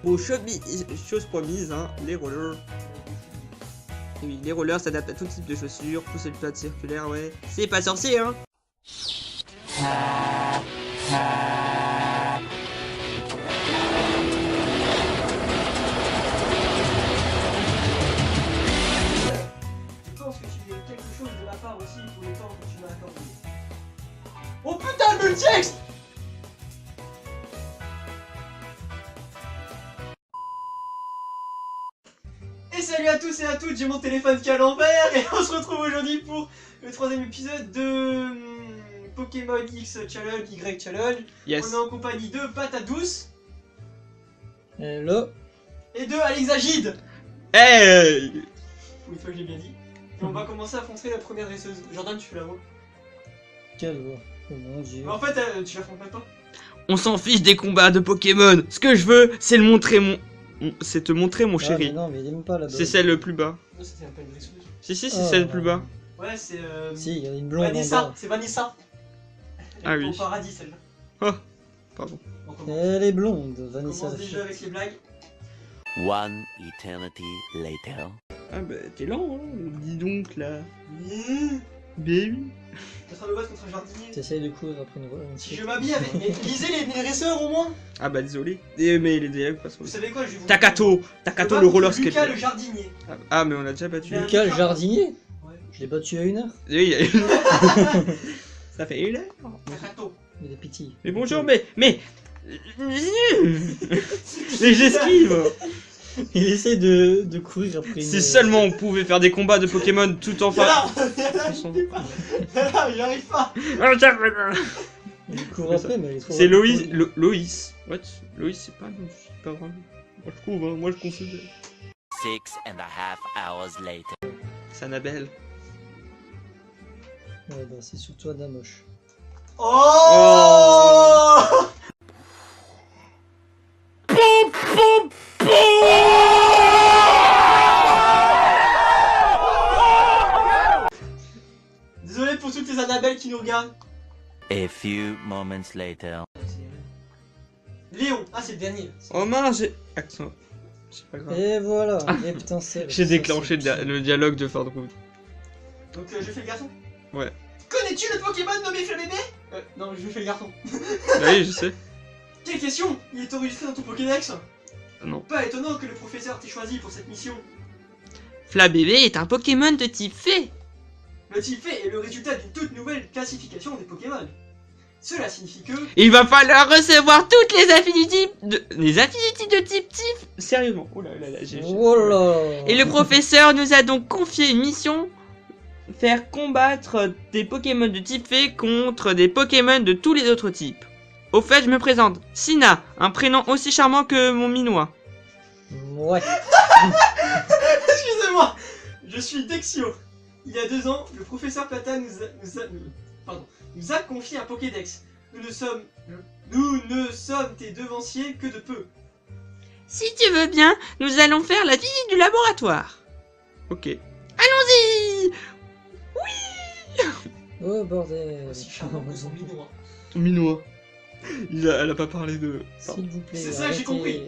Bon, chose promise, hein, les rollers. Et oui, les rollers s'adaptent à tout type de chaussures, pousser le plat circulaire, ouais. C'est pas sorcier, hein. Je pense que tu veux quelque chose de ma part aussi pour le temps que tu m'as accordé. Oh putain, le texte! Et salut à tous et à toutes, j'ai mon téléphone qui est à l'envers et on se retrouve aujourd'hui pour le 3ème épisode de Pokémon X Challenge, Y Challenge. Yes. On est en compagnie de Patate Douce Hello. et de Alexagide. Hey. Pour une fois que j'ai bien dit. Et on va commencer à affronter la première dresseuse. Jordan, tu fais la voix. Quelle voix. Oh mon dieu. Mais en fait, tu l'affrontes même pas. On s'en fiche des combats de Pokémon. Ce que je veux, c'est le montrer c'est te montrer mon Ah, chéri. mais non, mais il aime pas la C'est celle le plus bas. Non, c'était pas une dresseuse. Si, c'est Oh. celle le plus bas. Ouais, c'est Si, il y a une blonde en Vanessa, bas. c'est Vanessa. Elle Ah est oui. au paradis celle-là. Oh, pardon. On commence. Elle est blonde, On Vanessa. commence déjà avec les blagues. One eternity later. Ah bah t'es lent, hein. Dis donc là. Mmh. Baby. Ça sera le boss contre un jardinier. T'essayes de courir après une voix. Si je m'habille avec. Mais lisez les dresseurs au moins. Ah bah désolé. Mais les dialogues passent Vous savez quoi, je vais vous. Takato. Je Takato bats le contre roller Lucas skate. le jardinier. Ah mais on l'a déjà battu. Mais- Lucas, le jardinier. Ouais. Je l'ai battu à 1 heure. Oui, il y a Ça fait une heure. Takato. Il est pitié. Mais bonjour, mais j'esquive. Il essaie de courir après une. Si seulement on pouvait faire des combats de Pokémon tout en Viens face. là. Là, j'arrive pas. Il court après, mais il est trop. C'est Loïs. Loïs. What? Loïs, c'est pas vraiment. Moi je trouve, hein. Moi je considère. 6.5 hours later. C'est Annabelle. Ouais, bah, c'est sur toi Damoche. Oh. Désolé pour toutes les Annabelles qui nous regardent. A few moments later. Léon, ah c'est le dernier. Oh mince, j'ai. Accent. C'est pas grave. Et voilà. Et putain, c'est. J'ai ça, déclenché c'est- le dialogue de fin de route. Donc je fais le garçon. Ouais. Connais-tu le Pokémon nommé Flabébé? Non, je fais le garçon. Bah oui, je sais. Quelle question? Il est enregistré dans ton Pokédex? Non. Pas étonnant que le professeur t'ait choisi pour cette mission. Flabébé est un Pokémon de type fée. Le type fée est le résultat d'une toute nouvelle classification des Pokémon. Cela signifie que... Il va falloir recevoir toutes les affinités de type type. Sérieusement. Oh là là là, j'ai. Oh là. Et le professeur nous a donc confié une mission. Faire combattre des Pokémon de type fée contre des Pokémon de tous les autres types. Au fait, je me présente. Sina, un prénom aussi charmant que mon minois. Ouais. Excusez-moi. Je suis Dexio. Il y a 2 ans, le professeur Plata nous a confié un Pokédex. Nous ne sommes tes devanciers que de peu. Si tu veux bien, nous allons faire la visite du laboratoire. Ok. Allons-y. Oh bordel. Aussi charmant que son minois. Minois. Elle a pas parlé de... S'il vous plaît. C'est ça, j'ai arrêtez- compris.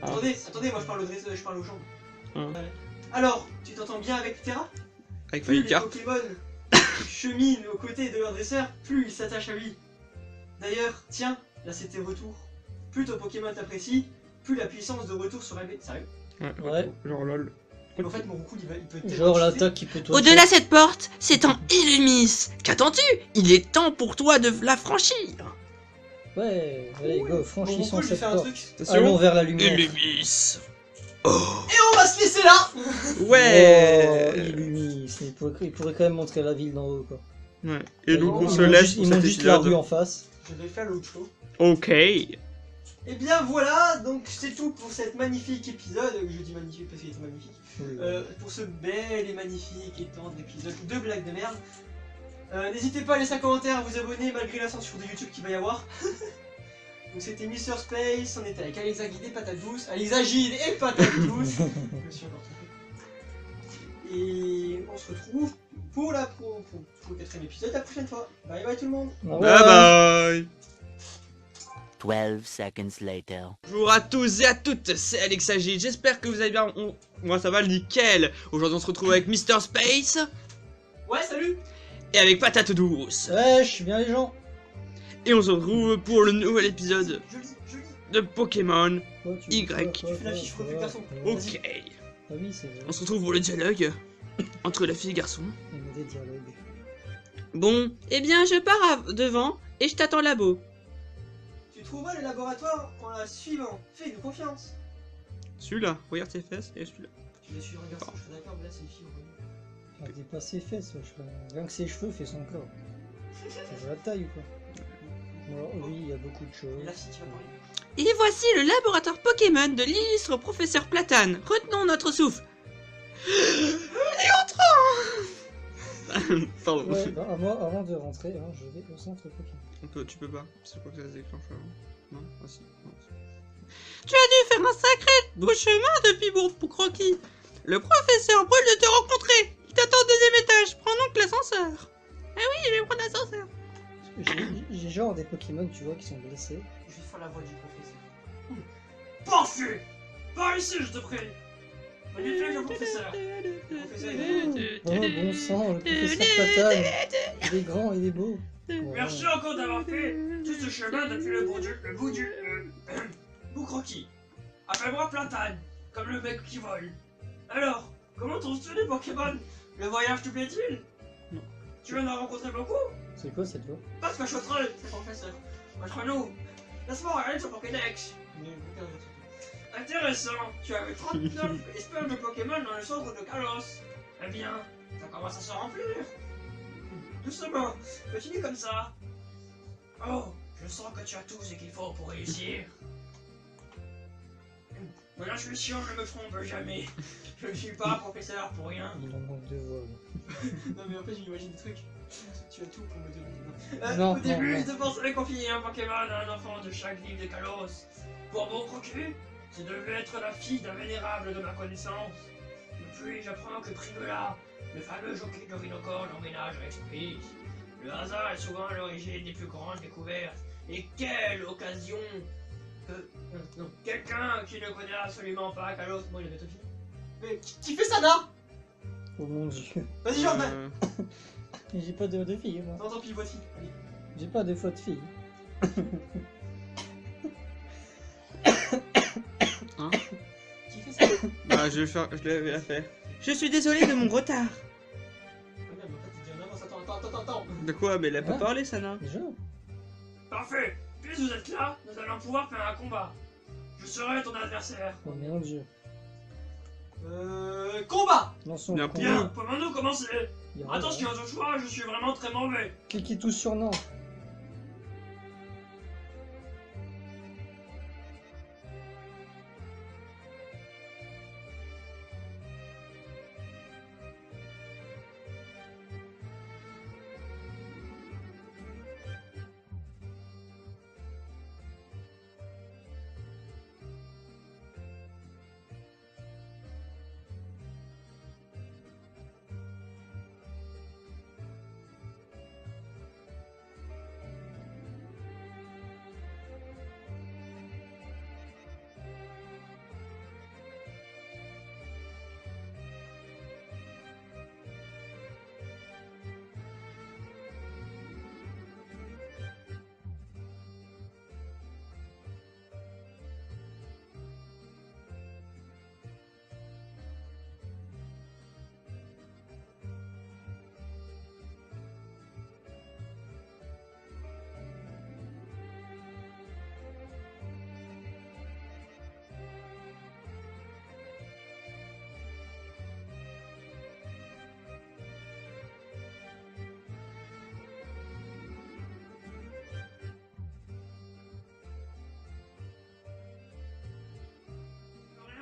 Arrêtez. Attendez, moi je parle je parle aux gens. Hein. Alors, tu t'entends bien avec Terra? Avec Plus les Magikarp. Pokémon cheminent aux côtés de leur dresseur, plus ils s'attachent à lui. D'ailleurs, tiens, là c'est tes retours. Plus ton Pokémon t'apprécie, plus la puissance de retour sera élevée. Sérieux? Ouais. Genre lol. En fait, mon Roku, il peut tellement Genre cheater. l'attaque qui peut toi. Au-delà de cette porte, c'est un Illumis. Qu'attends-tu? Il est temps pour toi de la franchir. Ouais, allez go, Mon franchissons Roku, je vais cette faire un porte. truc. Allons vers la lumière. Illumis. Et on va se laisser là. Ouais. Oh, Illumis, il pourrait quand même montrer la ville d'en haut quoi. Ouais. Et donc on Ils se montent laisse juste- pour Ils cet montent juste la rue épisode. en face. Je vais faire l'autre show. Ok. Et bien voilà, donc c'est tout pour cet magnifique épisode. Je dis magnifique parce qu'il était magnifique. Pour ce bel et magnifique et tendre épisode de blagues de merde. N'hésitez pas à laisser un commentaire, à vous abonner malgré la censure de YouTube qu'il va y avoir. Donc c'était Mr Space, on était avec Alexagide et Patate Douce. Alexagide et Patate Douce. Je me suis encore trompé. Et on se retrouve pour le 4ème épisode la prochaine fois. Bye bye tout le monde. Au Bye revoir. bye. 12 seconds later. Bonjour à tous et à toutes, c'est Alexagit, j'espère que vous allez bien, moi ça va nickel. Aujourd'hui on se retrouve avec Mister Space. Ouais, salut. Et avec Patate Douce. Ouais, je suis bien les gens. Et on se retrouve pour le nouvel épisode Joli. de Pokémon. Oh, tu Y. tu fais la fiche profil garçon. Ok. Ah oui, c'est vrai. On se retrouve pour le dialogue entre la fille et le garçon. Il y a des dialogues. Bon, eh bien je pars devant et je t'attends là-bas. Tu trouveras le laboratoire en la suivant. Fais-nous confiance. Celui-là, regarde tes fesses et celui-là. Tu me suis un garçon, je suis d'accord, mais là c'est une fille. Ah, dépasse ses fesses, wesh. Rien que ses cheveux fait son corps. C'est la taille ou quoi? Bon, oui, il y a beaucoup de Et choses. là, si tu vas parler. Et voici le laboratoire Pokémon de l'illustre professeur Platane. Retenons notre souffle. Pardon. Ouais, bah, avant de rentrer, hein, je vais au centre Pokémon. Tu peux pas, c'est quoi que ça se déclenche avant? Non? Ah si, non. Tu as dû faire un sacré beau chemin depuis pour Croquis. Le professeur brûle de te rencontrer. Il t'attend au deuxième étage. Prends donc l'ascenseur. Ah oui, je vais prendre l'ascenseur. J'ai genre des Pokémon, tu vois, qui sont blessés. Je vais faire la voix du professeur. Parfait. Par ici, je te prie. Magnifique, le professeur. Oh, bon sang, le professeur Patane. Il est grand, il est beau. Ouais. Merci encore d'avoir fait tout ce chemin depuis le bout du bout croquis. Appelle-moi Platane, comme le mec qui vole. Alors, comment trouves-tu les Pokémon? Le voyage te plaît-il? Non. Tu viens d'en rencontrer beaucoup? C'est quoi cette voix? Parce que je suis troll, c'est le professeur. Entre nous, laisse-moi regarder sur Pokédex. Intéressant, tu avais 39 espèces de Pokémon dans le centre de Kalos. Eh bien, ça commence à se remplir. Doucement, continue comme ça. Oh, je sens que tu as tout ce qu'il faut pour réussir. Mon intuition ne me trompe jamais. Je ne suis pas professeur pour rien. Il en manque deux voix. Non mais en fait j'imagine des trucs. Tu as tout pour me donner. Non, Au début, non. je pensais confier un Pokémon à un enfant de chaque ville de Kalos. Pour mon croquis, c'est devait être la fille d'un vénérable de ma connaissance. Depuis, j'apprends que Primula, le fameux jockey de Rhinocor, l'emménage avec son fils. Le hasard est souvent à l'origine des plus grandes découvertes. Et quelle occasion que... Non, quelqu'un qui ne connaît absolument pas Kalos... Moi, il avait tout fini. Mais qui fait ça, là? Oh mon dieu. Vas-y, Jordan. J'ai pas de fille, moi. Non, tant pis, voix de fille. Allez. J'ai pas de faute fille. Hein? Qui fait ça? Bah je vais la faire. Je suis désolé de mon retard. Ah merde, en fait, il dit en avance. Attends. De quoi? Mais elle a pas Hein? parlé, Sana. Déjà? Parfait. Puisque vous êtes là, nous allons pouvoir faire un combat. Je serai ton adversaire. Oh mon dieu. Combat. Lançons Bien, le Bien, combat. pouvons-nous commencer? Il y a- Attention à ce choix, je suis vraiment très mauvais. Cliquez tous sur non.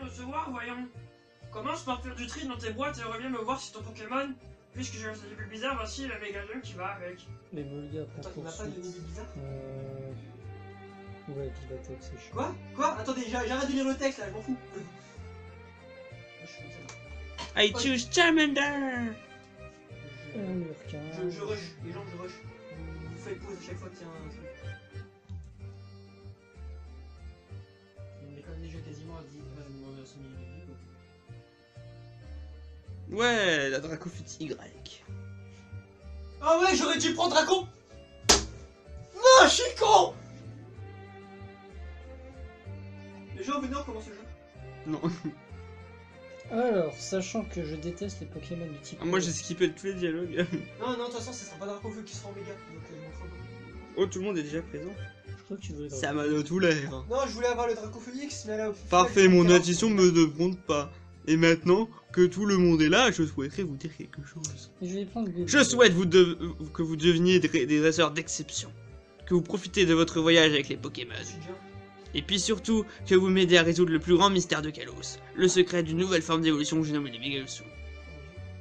Recevoir, voyons. Commence par faire du tri dans tes boîtes et reviens me voir si ton Pokémon, puisque j'ai fait des bulles bizarres, voici la Megalum qui va avec. Les Volga pour Attends, tu m'as pas donné des bizarres? Ouais, Vivatech, c'est chiant. Quoi? Attendez, j'arrête de lire le texte là, je m'en fous. Je suis comme ça. I choose Charmander. Un Lurkin. Je rush, les gens je rush. Vous faites pause à chaque fois qu'il y a un truc. Ouais, la Dracofut Y. Ah ouais, j'aurais dû prendre Draco. Non, je suis con. Les gens venez, on commence le jeu. Non. Alors, sachant que je déteste les Pokémon du type. Moi j'ai skippé tous les dialogues. Non, de toute façon, ce sera pas Dracofeu qui sera en méga. Donc je m'en fous un peu. Oh, tout le monde est déjà présent. Je crois que tu voulais. Ça m'a de tout l'air. Non, je voulais avoir le Dracofeu X, mais là. Parfait, mon addition me demande pas. Et maintenant que tout le monde est là, je souhaiterais vous dire quelque chose. Et je vais prendre Google. Je souhaite que vous deveniez des dresseurs d'exception. Que vous profitez de votre voyage avec les Pokémon. Je suis déjà. Et puis surtout, que vous m'aidez à résoudre le plus grand mystère de Kalos. Le secret d'une nouvelle forme d'évolution que j'ai nommée les Mégalutions.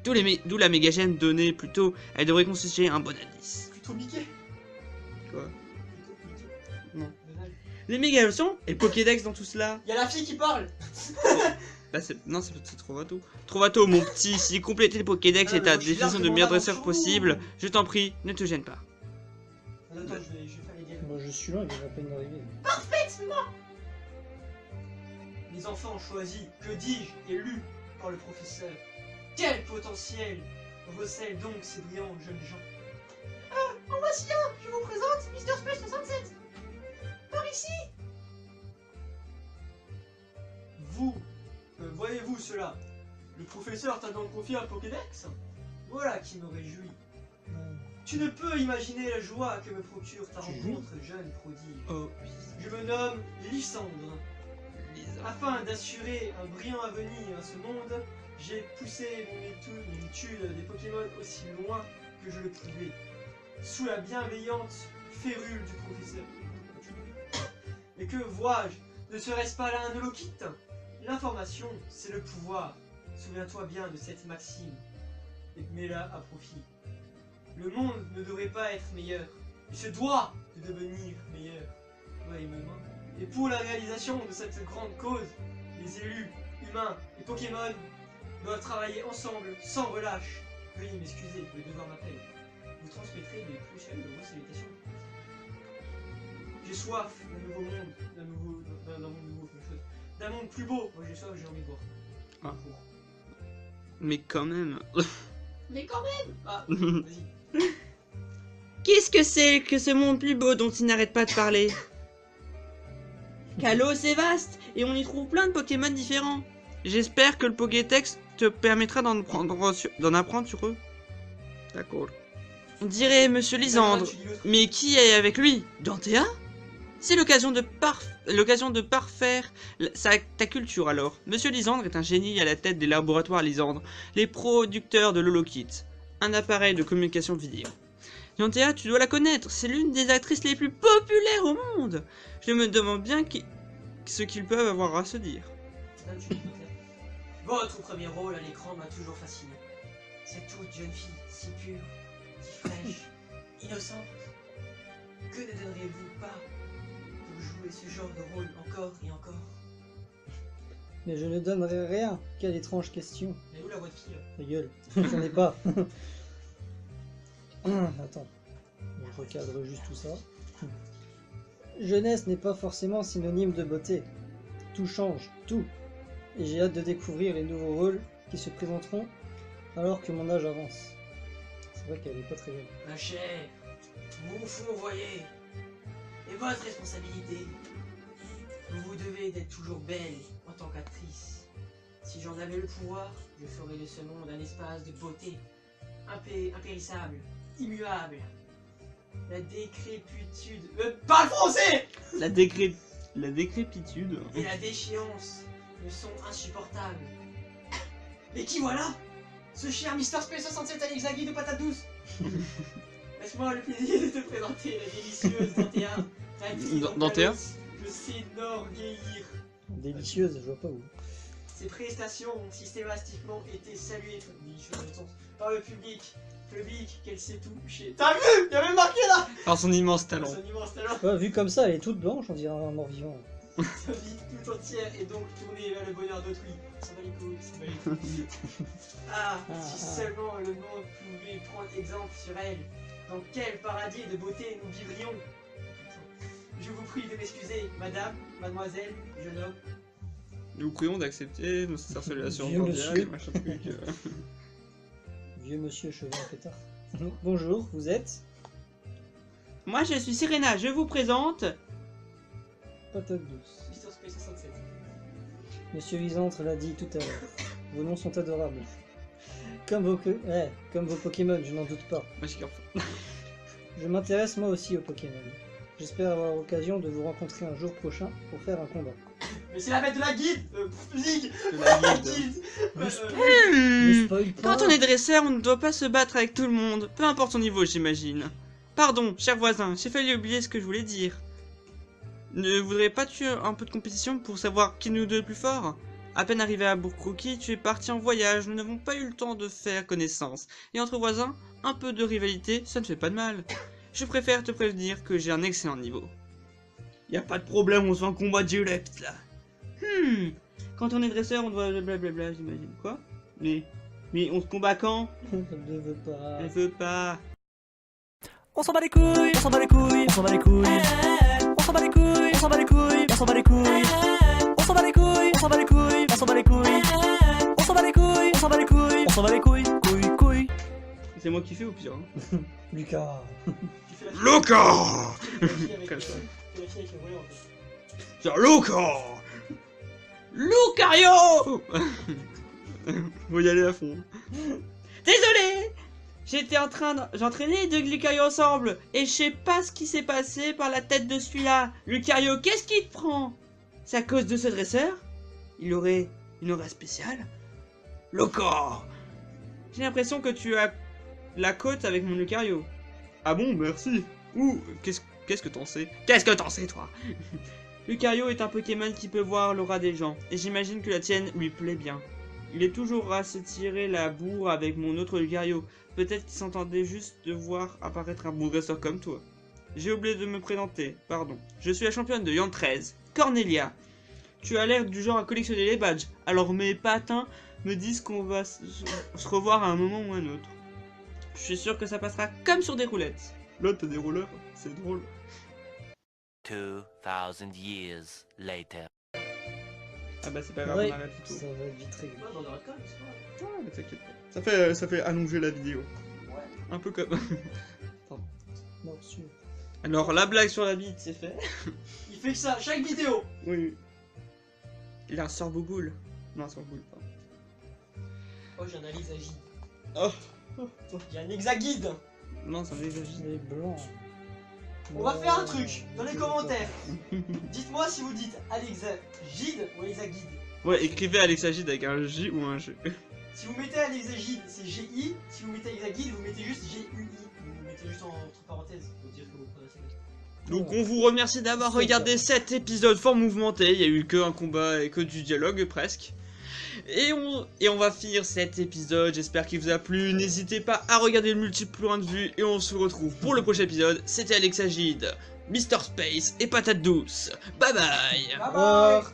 D'où la mégagène donnée plus tôt, elle devrait constituer un bon indice. Plutôt Mickey. Quoi? Plutôt Mickey. Non. Donald. Les Mégalutions et le Pokédex dans tout cela. Y'a la fille qui parle. Bah non, c'est Trovato. Trovato, mon petit, si compléter le Pokédex Ah, est mais ta moi, je suis là définition pour de mon meilleur dresseur aventure. possible, je t'en prie, ne te gêne pas. Attends, je vais faire les dialogues. Moi je suis là, il est à peine d'arriver. Les enfants ont choisi, que dis-je, élu par le professeur. Quel potentiel recèlent donc ces brillants jeunes gens. En voici un, je vous présente Mr. Space 67. Par ici. Vous, voyez-vous cela? Le professeur t'a donc confié un Pokédex? Voilà qui me réjouit. Tu ne peux imaginer la joie que me procure ta Tu rencontre, jeune prodige. Oh, Je me nomme Lysandre. Lisa. Afin d'assurer un brillant avenir à ce monde, j'ai poussé mon étude des Pokémon aussi loin que je le pouvais, sous la bienveillante férule du professeur. Et que vois-je? Ne serait-ce pas là un holokit? L'information, c'est le pouvoir. Souviens-toi bien de cette maxime et mets-la à profit. Le monde ne devrait pas être meilleur, il se doit de devenir meilleur. Ouais, il me demande. Et pour la réalisation de cette grande cause, les élus, humains et Pokémon doivent travailler ensemble, sans relâche. Veuillez m'excuser, le devoir m'appelle. Vous transmettrez mes plus chaleureuses salutations. J'ai soif d'un nouveau monde, d'un monde nouveau, quelque chose. D'un monde plus beau. Moi j'ai soif, j'ai envie de boire. Ah. Mais quand même. Mais quand même. Ah, vas-y. Qu'est-ce que c'est que ce monde plus beau dont il n'arrête pas de parler? Kalos est vaste et on y trouve plein de Pokémon différents. J'espère que le Pokédex te permettra d'en apprendre sur eux. D'accord. On dirait Monsieur Lysandre. Mais qui est avec lui? Dantea? C'est l'occasion de parfaire ta culture alors. Monsieur Lysandre est un génie à la tête des laboratoires Lysandre, les producteurs de l'Holokit, un appareil de communication vidéo. Dantea, tu dois la connaître, c'est l'une des actrices les plus populaires au monde. Je me demande bien ce qu'ils peuvent avoir à se dire. Votre premier rôle à l'écran m'a toujours fasciné. Cette toute jeune fille, si pure, si fraîche, innocente. Que ne donneriez-vous pas pour jouer ce genre de rôle encore et encore? Mais je ne donnerai rien. Quelle étrange question. Mais où la voix de fille là? Ta gueule. J'en ai pas. Attends. Je recadre juste tout ça. Jeunesse n'est pas forcément synonyme de beauté. Tout change, tout. Et j'ai hâte de découvrir les nouveaux rôles qui se présenteront alors que mon âge avance. C'est vrai qu'elle est pas très jeune. Ma chère, vous fourvoyez. Et votre responsabilité. Vous devez d'être toujours belle en tant qu'actrice. Si j'en avais le pouvoir, je ferais de ce monde un espace de beauté, impérissable, immuable. La décrépitude... parle français! La décrépitude. Et la déchéance me sont insupportables. Mais qui voilà? Ce cher Mr. Space 67 Alex Zaghi de patate douce. Laisse-moi le plaisir de te présenter la délicieuse Dantea. Dantea? Je sais n'orgueillir. Délicieuse, je vois pas où. Ses prestations ont systématiquement été saluées par le public. Public qu'elle s'est touchée. T'as vu? Y'a même marqué là! Par son immense talent. Son immense talent. Ouais, vu comme ça, elle est toute blanche, on dirait un mort-vivant. Sa vie tout entière est donc tournée vers le bonheur d'autrui. Ça va les couilles, ça va les couilles. Si seulement le monde pouvait prendre exemple sur elle. Dans quel paradis de beauté nous vivrions? Je vous prie de m'excuser, madame, mademoiselle, jeune homme. Nous prions d'accepter nos sincères salutations Vieux cordiales, monsieur. machin truc. vieux monsieur cheveux en pétard. Bonjour, vous êtes Moi, je suis Serena, je vous présente... Patate douce. Mister Space 67. Monsieur Visantre l'a dit tout à l'heure. Vos noms sont adorables. Comme vos Pokémon, je n'en doute pas. Moi, je kiffe. Je m'intéresse moi aussi aux Pokémon. J'espère avoir l'occasion de vous rencontrer un jour prochain pour faire un combat. Mais c'est la fête de la guilde Ligue De la guilde. Ne spoil pas. Quand on est dresseur, on ne doit pas se battre avec tout le monde, peu importe son niveau, j'imagine. Pardon, cher voisin, j'ai failli oublier ce que je voulais dire. Ne voudrais pas tu un peu de compétition pour savoir qui nous deux est le plus fort? À peine arrivé à Bourg-Croquis, tu es parti en voyage, nous n'avons pas eu le temps de faire connaissance. Et entre voisins, un peu de rivalité, ça ne fait pas de mal. Je préfère te prévenir que j'ai un excellent niveau. Y a pas de problème, on se fait un combat direct là. Quand on est dresseur, on doit blablabla, j'imagine. Quoi? Mais on se combat quand? Elle ne veut pas. Elle veut pas. On s'en bat les couilles, on s'en bat les couilles, on s'en bat les couilles. On s'en bat les couilles, on s'en bat les couilles, on s'en bat les couilles. On s'en bat les couilles, on s'en bat les couilles, on s'en bat les couilles. On s'en bat les couilles, on s'en bat les couilles, on s'en bat les couilles, couilles, couilles. C'est moi qui fais ou pire hein? Lucas. Tu fais la fille Luca! avec Comme ça. tu fais la fille avec le volant en fait. C'est Luca! Lucario! Faut y aller à fond. Désolé! J'entraînais les deux Lucario ensemble et je sais pas ce qui s'est passé par la tête de celui-là. Lucario, qu'est-ce qui te prend? C'est à cause de ce dresseur? Il aurait une aura spéciale? Luca! J'ai l'impression que tu as la côte avec mon Lucario. Ah bon, merci. Ouh, qu'est-ce que t'en sais? Qu'est-ce que t'en sais, toi? Lucario est un Pokémon qui peut voir l'aura des gens, et j'imagine que la tienne lui plaît bien. Il est toujours à se tirer la bourre avec mon autre Lucario. Peut-être qu'il s'entendait juste de voir apparaître un bon dresseur comme toi. J'ai oublié de me présenter, pardon. Je suis la championne de Yan 13, Cornelia. Tu as l'air du genre à collectionner les badges, alors mes patins me disent qu'on va se revoir à un moment ou un autre. Je suis sûr que ça passera comme sur des roulettes. Là, t'as des rouleurs, c'est drôle. 2000 years later. Ah bah c'est pas grave, Ouais, on arrête tout. ça va vite réglé. Ouais, bah on arrête quand même, c'est pas grave. Ouais, mais t'inquiète pas. Ça fait allonger la vidéo. Ouais. Un peu comme... Morsure. Alors, la blague sur la bite, c'est fait. Il fait que ça, chaque vidéo. Oui. Il a un sort-bougoule. Non, un sort-bougoule, pardon. Oh, j'ai un hexagide. Oh. J'ai un hexaguide. Non, c'est un exagide. Il est blanc. On va faire un truc dans les commentaires. Dites-moi si vous dites Alexagide ou Alexaguide. Ouais, écrivez Alexagide avec un J ou un G. Si vous mettez Alexagide, c'est GI. Si vous mettez Alexaguide, vous mettez juste GUI. Vous mettez juste entre parenthèses pour dire que vous connaissez. Donc on vous remercie d'avoir regardé cet épisode fort mouvementé. Il y a eu que un combat et que du dialogue presque. Et on va finir cet épisode, j'espère qu'il vous a plu. N'hésitez pas à regarder le multiple point de vue et on se retrouve pour le prochain épisode. C'était Alexagide, Mister Space et Patate Douce. Bye bye. Bye bye. Au revoir.